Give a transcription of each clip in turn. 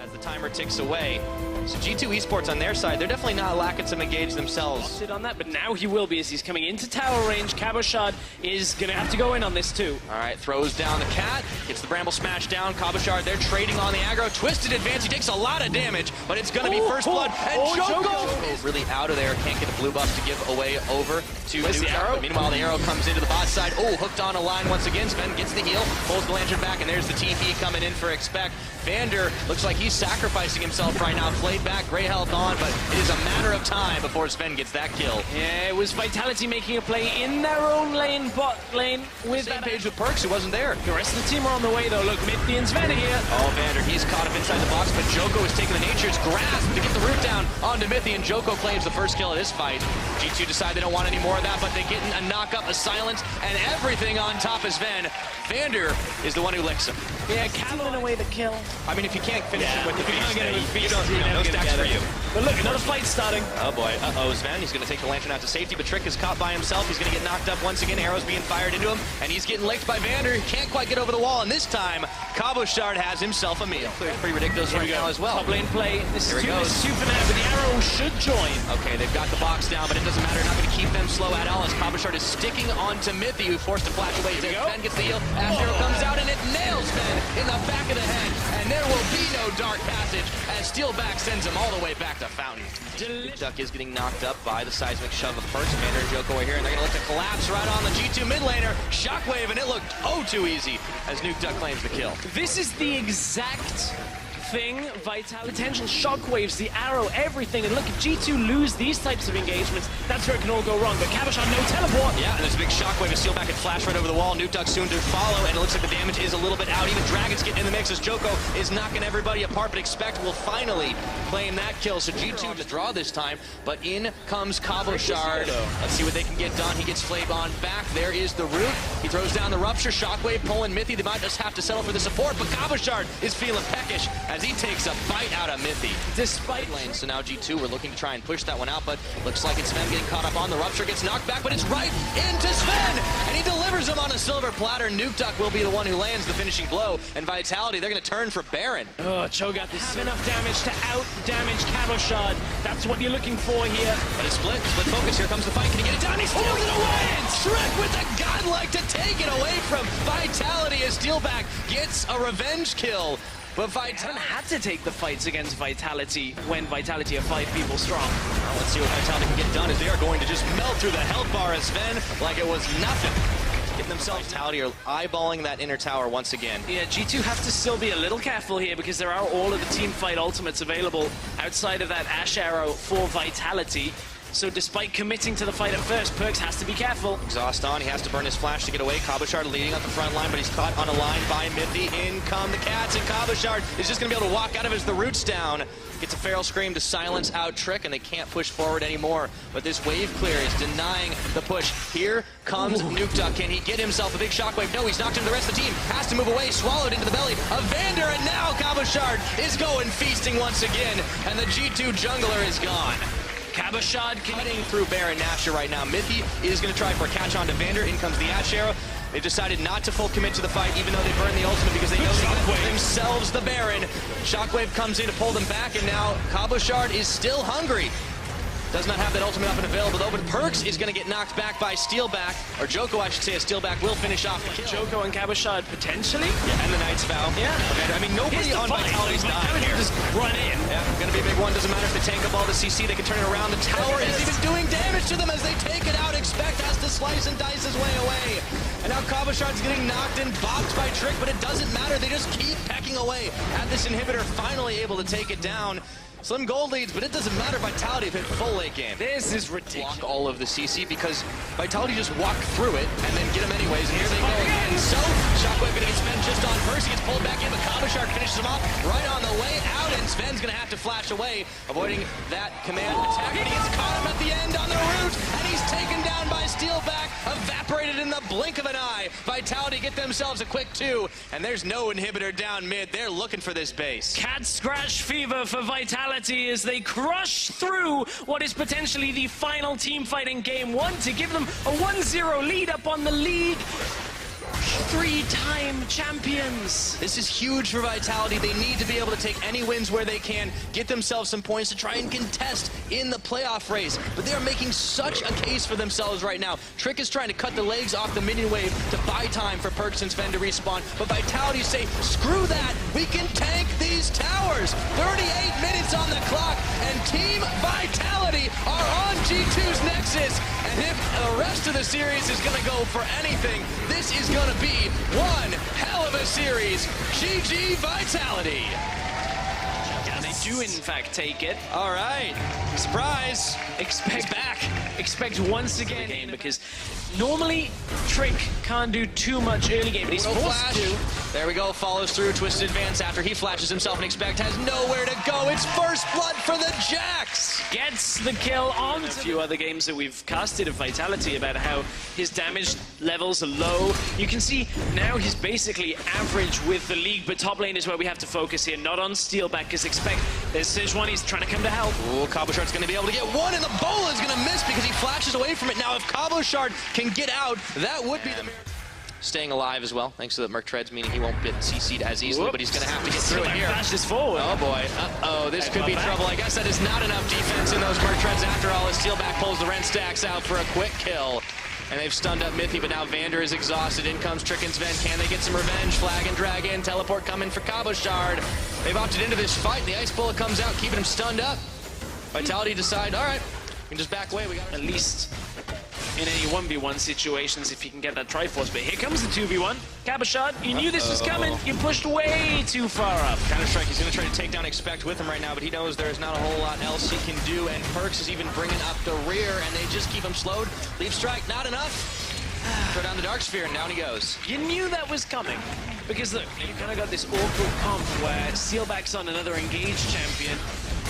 As the timer ticks away, so G2 Esports on their side, they're definitely not lacking some engage themselves. Sit on that, but now he will be as he's coming into tower range. Cabochard is going to have to go in on this too. All right, throws down the cat, gets the Bramble smash down. Cabochard, they're trading on the aggro. Twisted advance, he takes a lot of damage, but it's going to be first blood. And Joko is really out of there, can't get the blue buff to give away over to Where's the arrow? Meanwhile, the arrow comes into the bot side. Oh, hooked on a line once again. Sven gets the heal, pulls the lantern back, and there's the TP coming in for expect. Vander looks like he's sacrificing himself right now. Played back, gray health on, but it is a matter of time before Sven gets that kill. Yeah, it was Vitality making a play in their own lane, bot lane, with Same page with Perks, who wasn't there. The rest of the team are on the way though. Look, Mithy and Sven are here. Oh, Vander, he's caught up inside the box, but Joko is taking the Nature's Grasp to get the root down onto Mithy, and Joko claims the first kill of this fight. G2 decide they don't want any more of that, but they get a knock-up, a silence, and everything on top of Sven. Vander is the one who licks him. Yeah, cattling away the kill. I mean, if you can't finish it with the if you can't get it with you beast, don't, no stacks for you. But look, another fight starting. Oh boy, Sven, he's going to take the lantern out to safety, but Trick is caught by himself. He's going to get knocked up once again, arrows being fired into him, and he's getting licked by Vander. He can't quite get over the wall, and this time, Cabochard has himself a meal. Pretty ridiculous right now as well. Top lane play. This is two for now, but the arrow should join. Okay, they've got the box down, but it doesn't matter. Not going to keep them slow at all, as Cabochard is sticking onto Mithy, who forced to flash away. Sven gets the heal. Arrow comes out, and it nails Sven in the back of the head, and there will be no dark passage as Steelback sends him all the way back to Fountain. Duck is getting knocked up by the seismic shove of Perks. Vander and Joko are here, and they're going to look to collapse right on the G2 mid laner. Shockwave, and it looked too easy as Nuke Duck claims the kill. This is the exact thing, Vitality, potential shockwaves, the arrow, everything. And look, if G2 lose these types of engagements, that's where it can all go wrong. But Cabochard, no teleport. Yeah, and there's a big shockwave, a Steelback can flash right over the wall. Nuke Duck soon to follow, and it looks like the damage is a little bit out. Even Dragon's getting in the mix as Joko is knocking everybody apart, but Expect will finally claim that kill. So G2 to draw this time, but in comes Cabochard. Let's see what they can get done. He gets Flame on back. There is the root. He throws down the Rupture. Shockwave pulling Mithy. They might just have to settle for the support, but Cabochard is feeling peckish as he takes a bite out of Mithy. Despite lane, so now G2 we're looking to try and push that one out, but looks like it's Sven getting caught up on the Rupture, gets knocked back, but it's right into Sven, and he delivers him on a silver platter. Nuke Duck will be the one who lands the finishing blow, and Vitality, they're going to turn for Baron. Oh, Cho got this enough damage to out-damage Cabochard. That's what you're looking for here. But it's split focus. Here comes the fight. Can he get it down? He steals it away, and Trick with the godlike to take it away from Vitality as Steelback gets a revenge kill. But Vitality had to take the fights against Vitality when Vitality are 5 people strong. Well, let's see what Vitality can get done, as they are going to just melt through the health bar as Sven like it was nothing. Getting themselves Vitality are eyeballing that inner tower once again. Yeah, G2 have to still be a little careful here because there are all of the team fight ultimates available outside of that Ash Arrow for Vitality. So despite committing to the fight at first, Perks has to be careful. Exhaust on, he has to burn his flash to get away. Cabochard leading on the front line, but he's caught on a line by Mithy. In come the cats, and Cabochard is just going to be able to walk out of it as the root's down. Gets a Feral Scream to silence out Trick, and they can't push forward anymore. But this wave clear is denying the push. Here comes Nuke Duck. Can he get himself a big shockwave? No, he's knocked into the rest of the team. Has to move away, swallowed into the belly of Vander, and now Cabochard is going feasting once again, and the G2 jungler is gone. Cabochard cutting through Baron Nashor right now. Mithy is going to try for a catch on to Vander. In comes the Ash Arrow. They've decided not to full commit to the fight, even though they burn the ultimate, because they know they get themselves the Baron. Shockwave comes in to pull them back, and now Cabochard is still hungry. Does not have that ultimate up and available though, but Perks is going to get knocked back by Steelback, or Joko, I should say, as Steelback will finish off the kill. Joko and Cabochard potentially? Yeah, and the Knight's Vow. Yeah. Okay, I mean, nobody on Vitality's dying here. Just run in. Yeah, going to be a big one. Doesn't matter if they tank up all the CC, they can turn it around. The tower is even doing damage to them as they take it out. Expect has to slice and dice his way away. And now Cabochard's getting knocked and bopped by Trick, but it doesn't matter. They just keep pecking away at this inhibitor, finally able to take it down. Slim gold leads, but it doesn't matter. Vitality have hit full late game. This is ridiculous. Block all of the CC because Vitality just walk through it and then get him anyways. And here they go again. So Shockwave gonna get Sven just on first. He gets pulled back in, but Cabochard finishes him off right on the way out, and Sven's gonna have to flash away, avoiding that command attack. But he gets caught him at the end on the root, and he's taken down by Steelback, evaporated in the blink of an eye. Vitality get themselves a quick 2, and there's no inhibitor down mid. They're looking for this base. Cat scratch fever for Vitality as they crush through what is potentially the final team fight in game 1 to give them a 1-0 lead up on the league. 3-time champions. This is huge for Vitality. They need to be able to take any wins where they can, get themselves some points to try and contest in the playoff race. But they are making such a case for themselves right now. Trick is trying to cut the legs off the minion wave to buy time for Perks and Sven to respawn. But Vitality say, screw that, we can tank these towers. 38 minutes on the clock, and Team Vitality are on G2's Nexus. And if the rest of the series is going to go for anything, this is going to be one hell of a series. GG Vitality. And they do, in fact, take it. All right. Surprise. Expect once again, because normally Trick can't do too much early game, but he's forced to. There we go, follows through, twisted advance after he flashes himself, and Expect has nowhere to go. It's first blood for the Jacks. Gets the kill on a few other games that we've casted of Vitality about how his damage levels are low. You can see now he's basically average with the league, but top lane is where we have to focus here, not on Steelback, because Expect, there's Sejuani, he's trying to come to help. Ooh, Cabochard's going to be able to get one, and the Bola is going to miss because he flashes away from it. Now, if Cabochard can get out, that would be the miracle. Staying alive as well, thanks to the Merc Treads, meaning he won't get CC'd as easily, but he's going to have to get through it here. Flashes forward. Oh boy, uh-oh, this could be trouble. I guess that is not enough defense in those Merc Treads after all, as Steelback pulls the Ren stacks out for a quick kill. And they've stunned up Mithy, but now Vander is exhausted. In comes Trick and Sven. Can they get some revenge? Flag and drag in, teleport coming for Cabochard. They've opted into this fight. The Ice Bullet comes out, keeping him stunned up. Vitality decide, all right, we can just back away. We got at least in any 1v1 situations if you can get that Triforce. But here comes the 2v1. Cabochard, you knew this was coming. You pushed way too far up. Counter-Strike, he's going to try to take down Expect with him right now, but he knows there's not a whole lot else he can do, and Perks is even bringing up the rear, and they just keep him slowed. Leaf Strike, not enough. Throw down the Dark Sphere, and down he goes. You knew that was coming. Because look, you kind of got this awkward comp where Steelback's on another engaged champion.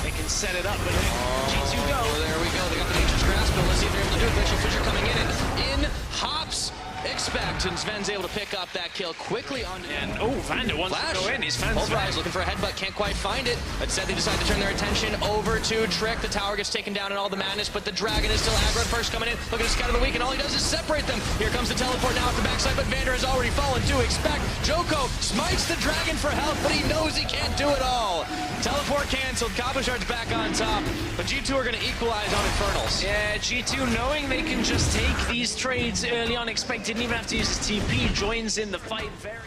They can set it up, but G2 go. There we go. They got the Nature's Grasp, but let's see if they're able to do it. Glacial Fissure coming in, and in hops Expect, and Sven's able to pick up that kill quickly on. And Vander wants to go in. He's Pulverize looking for a headbutt, can't quite find it. Instead, they decide to turn their attention over to Trick. The tower gets taken down in all the madness, but the Dragon is still aggro. First coming in, looking to scout of the week, and all he does is separate them. Here comes the teleport now off the backside, but Vander has already fallen to Expect. Joko smites the Dragon for help, but he knows he can't do it all. Teleport canceled. Cabochard's back on top, but G2 are going to equalize on Infernals. Yeah, G2 knowing they can just take these trades early on. Expect didn't even have to use his TP, joins in the fight very...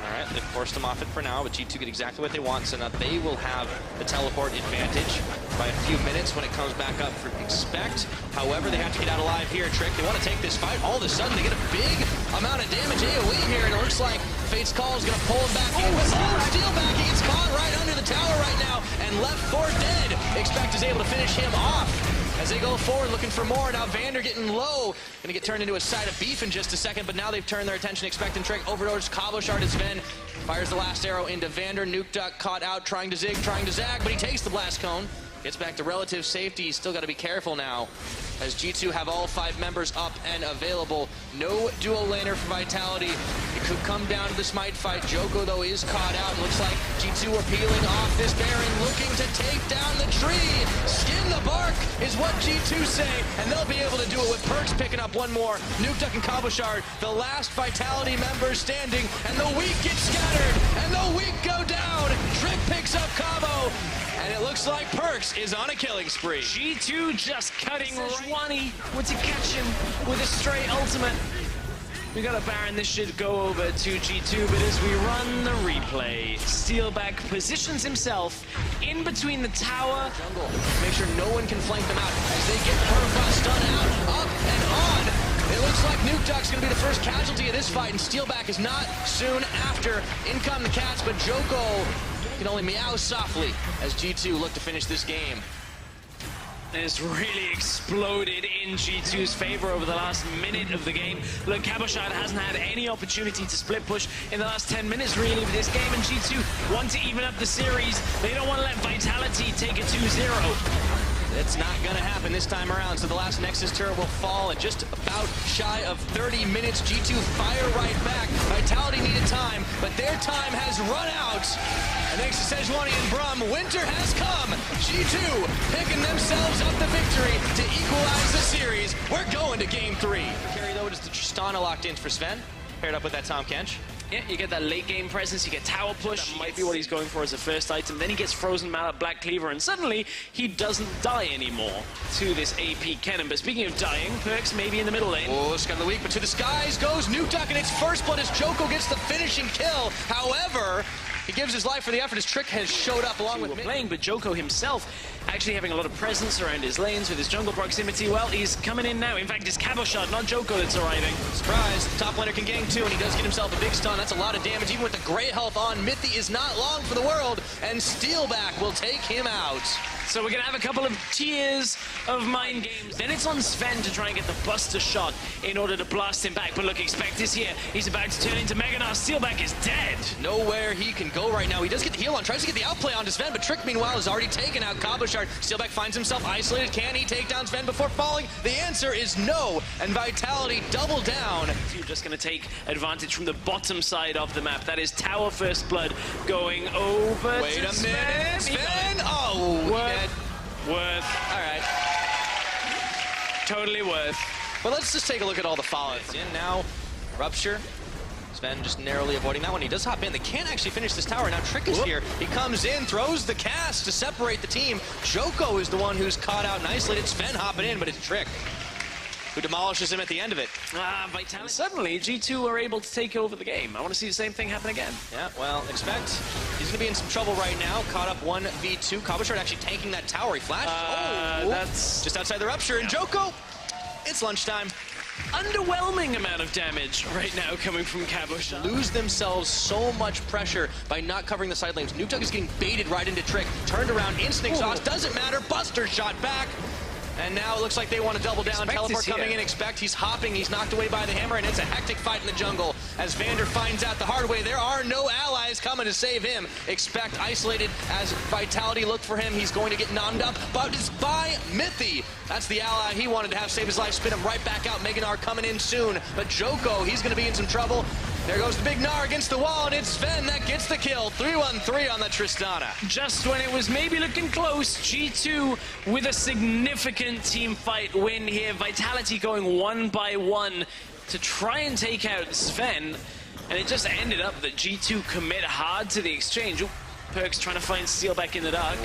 All right, they've forced him off it for now, but G2 get exactly what they want, so now they will have the teleport advantage by a few minutes when it comes back up for Expect. However, they have to get out alive here. Trick, they want to take this fight. All of a sudden, they get a big amount of damage AoE here, and it looks like Fate's Call is going to pull him back in. But Steelback, he gets caught right under the tower right now and left for dead. Expect is able to finish him off. As they go forward, looking for more. Now Vander getting low. Going to get turned into a side of beef in just a second, but now they've turned their attention, Expecting Trick over towards Cabochard as Sven fires the last arrow into Vander. Nuke Duck caught out, trying to zig, trying to zag, but he takes the blast cone. Gets back to relative safety. He's still got to be careful now, as G2 have all 5 members up and available. No dual laner for Vitality. It could come down to the smite fight. Joko, though, is caught out. It looks like G2 are peeling off this Baron, looking to take down the tree. Skin the bark is what G2 say, and they'll be able to do it with Perks picking up one more. Nuke Duck and Cabochard, the last Vitality members standing, and the weak get scattered, and the weak go down. Trick picks up Cabo, and it looks like Perks is on a killing spree. G2 just cutting Sejuani to catch him with a straight ultimate. We got a Baron. This should go over to G2, but as we run the replay, Steelback positions himself in between the tower. Jungle. Make sure no one can flank them out as they get Perfrost done out, up and on. It looks like Nuke Duck's going to be the first casualty of this fight, and Steelback is not soon after. In come the cats, but Joko can only meow softly as G2 look to finish this game. Has really exploded in G2's favor over the last minute of the game. Look, Cabochard hasn't had any opportunity to split push in the last 10 minutes really of this game, and G2 want to even up the series. They don't want to let Vitality take a 2-0. It's not going to happen this time around, so the last Nexus turret will fall at just about shy of 30 minutes. G2 fire right back. Vitality needed time, but their time has run out. And thanks to Sejuani and Brum, winter has come. G2 picking themselves up the victory to equalize the series. We're going to Game 3. Carry though, is the Tristana locked in for Sven. paired up with that Tom Kench. Yeah, you get that late game presence, you get tower push, that might be what he's going for as a first item. Then he gets Frozen Mallet, Black Cleaver, and suddenly he doesn't die anymore to this AP cannon. But speaking of dying, Perks maybe in the middle lane. Oh, Sky of the Week, but to the skies goes Nukeduck, and it's first blood as Joko gets the finishing kill. However, he gives his life for the effort as Trick has showed up along with playing, but Joko himself actually having a lot of presence around his lanes with his jungle proximity. Well, he's coming in now. In fact, it's Caboshot, not Joko, that's arriving. Surprise, the top laner can gank too, and he does get himself a big stun. That's a lot of damage, even with the great health on. Mithy is not long for the world, and Steelback will take him out. So we're going to have a couple of tiers of mind games. Then it's on Sven to try and get the Buster shot in order to blast him back. But look, Expect is here. He's about to turn into Meganar. Steelback is dead. Nowhere he can go right now. He does get the heal on, tries to get the outplay onto Sven, but Trick, meanwhile, has already taken out Caboshard. Steelback finds himself isolated. Can he take down Sven before falling? The answer is no, and Vitality double down. You're just going to take advantage from the bottom side of the map. That is Tower First Blood going over Wait to a Sven. minute, Sven! Oh, Worth. All right. Totally worth. But let's just take a look at all the follow-ups. In now, Rupture. Sven just narrowly avoiding that one. He does hop in. They can't actually finish this tower. Now Trick is here. He comes in, throws the cast to separate the team. Joko is the one who's caught out and isolated. Sven hopping in, but it's Trick who demolishes him at the end of it. Vitality. Suddenly, G2 are able to take over the game. I want to see the same thing happen again. Yeah, well, Expect. He's going to be in some trouble right now. Caught up 1v2. Caboshard actually tanking that tower. He flashed. That's just outside the Rupture. And Joko, it's lunchtime. Underwhelming amount of damage right now coming from Caboshard. Lose themselves so much pressure by not covering the side lanes. Nukeduck is getting baited right into Trick. Turned around, instant exhaust. Doesn't matter. Buster shot back. And now it looks like they want to double down. Teleport coming in. Expect. He's hopping. He's knocked away by the hammer, and it's a hectic fight in the jungle. As Vander finds out the hard way, there are no allies coming to save him. Expect isolated as Vitality look for him. He's going to get nommed up, but it's by Mithy. That's the ally he wanted to have save his life. Spin him right back out. Meganar coming in soon. But Joko, he's going to be in some trouble. There goes the big Gnar against the wall, and it's Sven that gets the kill. 3-1-3 on the Tristana. Just when it was maybe looking close, G2 with a significant team fight win here. Vitality going 1 by 1 to try and take out Sven. And it just ended up that G2 commit hard to the exchange. Ooh, Perks trying to find Steelback in the dark.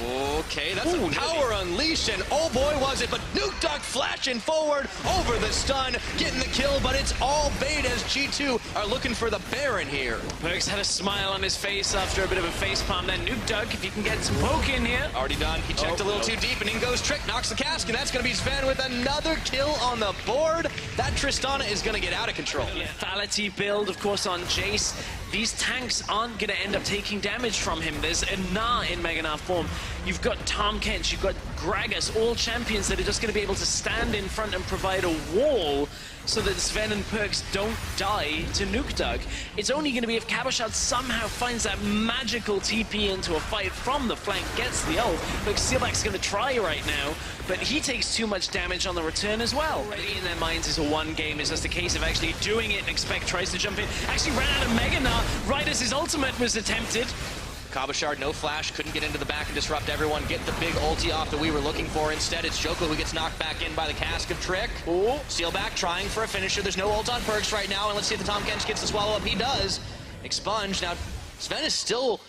Okay, that's a power unleash, and oh boy was it, but Nukeduck flashing forward over the stun, getting the kill, but it's all bait as G2 are looking for the Baron here. Perks had a smile on his face after a bit of a facepalm. Then Nukeduck, if you can get some poke in here. Already done. He checked a little too deep, and in goes Trick, knocks the cask, and that's going to be Sven with another kill on the board. That Tristana is going to get out of control. Lethality build, of course, on Jace. These tanks aren't going to end up taking damage from him. There's a Gnar in Meganar form. You've got Tom Kench, you've got Gragas, all champions that are just going to be able to stand in front and provide a wall so that Sven and Perks don't die to Nukeduck. It's only going to be if Caboshard somehow finds that magical TP into a fight from the flank, gets the ult. Look, Steelback's going to try right now, but he takes too much damage on the return as well. Already in their minds is a one game. It's just a case of actually doing it. Expect tries to jump in. Actually ran out of Meganar right as his ultimate was attempted. Caboshard, no flash, couldn't get into the back and disrupt everyone, get the big ulti off that we were looking for. Instead, it's Joko who gets knocked back in by the cask of Trick. Steelback trying for a finisher. There's no ult on Perks right now, and let's see if the Tom Kench gets the swallow up. He does. Expunge. Now, Sven is still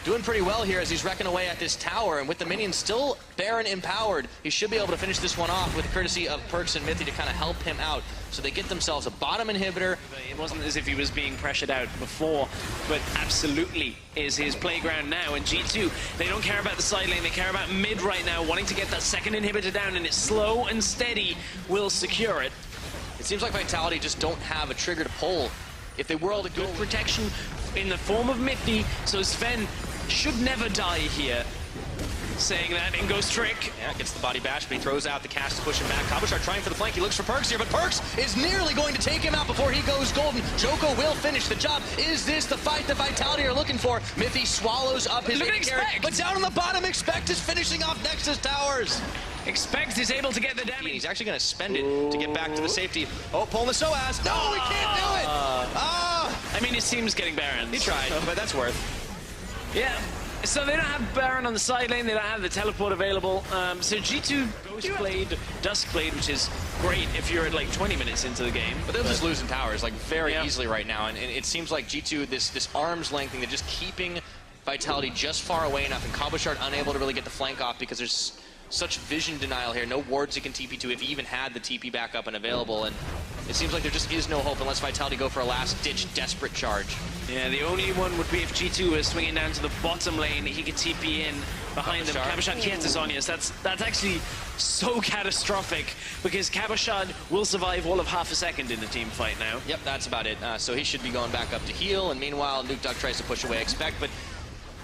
doing pretty well here as he's wrecking away at this tower, and with the minions still Baron empowered, he should be able to finish this one off with the courtesy of Perks and Mithy to kind of help him out. So they get themselves a bottom inhibitor. It wasn't as if he was being pressured out before, but absolutely is his playground now. And G2, they don't care about the side lane, they care about mid right now, wanting to get that second inhibitor down, and it's slow and steady will secure it. It seems like Vitality just don't have a trigger to pull. If they were able to good protection in the form of Mithy, so Sven should never die here. Saying that, in goes Trick. Yeah, gets the body bash, but he throws out the cast to push him back. Caboshard trying for the flank. He looks for Perks here, but Perks is nearly going to take him out before he goes golden. Joko will finish the job. Is this the fight that Vitality are looking for? Mithy swallows up his carry, but down on the bottom, Expect is finishing off Nexus towers. Expect is able to get the damage. He's actually going to spend it to get back to the safety. Oh, pulling the Soaz. No, he can't do it! I mean, his team's getting Barons. He tried, but that's worth. Yeah. So they don't have Baron on the side lane, they don't have the teleport available. So G2 Ghostblade, Duskblade, which is great if you're at like 20 minutes into the game. But they're just losing towers like very easily right now, and it seems like G2, this arm's length thing, they're just keeping Vitality just far away enough, and Kabashard unable to really get the flank off because there's such vision denial here. No wards he can TP to if he even had the TP backup and available, and it seems like there just is no hope unless Vitality go for a last-ditch desperate charge. Yeah, the only one would be if G2 was swinging down to the bottom lane, he could TP in behind them. Kabashard gets us on. That's actually so catastrophic because Kabashard will survive all of half a second in the team fight now. Yep, that's about it. So he should be going back up to heal, and meanwhile, Nuke Duck tries to push away Expect, but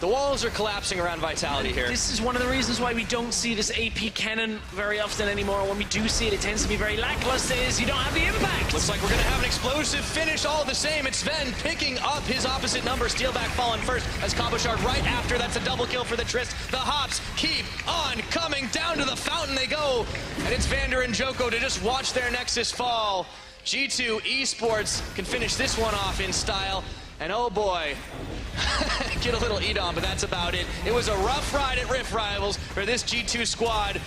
the walls are collapsing around Vitality here. This is one of the reasons why we don't see this AP cannon very often anymore. When we do see it, it tends to be very lackluster, is you don't have the impact. Looks like we're going to have an explosive finish all the same. It's Sven picking up his opposite number. Steelback falling first as Kabashard right after. That's a double kill for the Trist. The hops keep on coming. Down to the fountain they go. And it's Vander and Joko to just watch their Nexus fall. G2 Esports can finish this one off in style. And oh boy, get a little eat on, but that's about it. It was a rough ride at Rift Rivals for this G2 squad,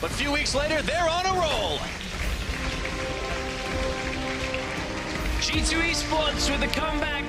but a few weeks later, they're on a roll. G2 Esports with the comeback.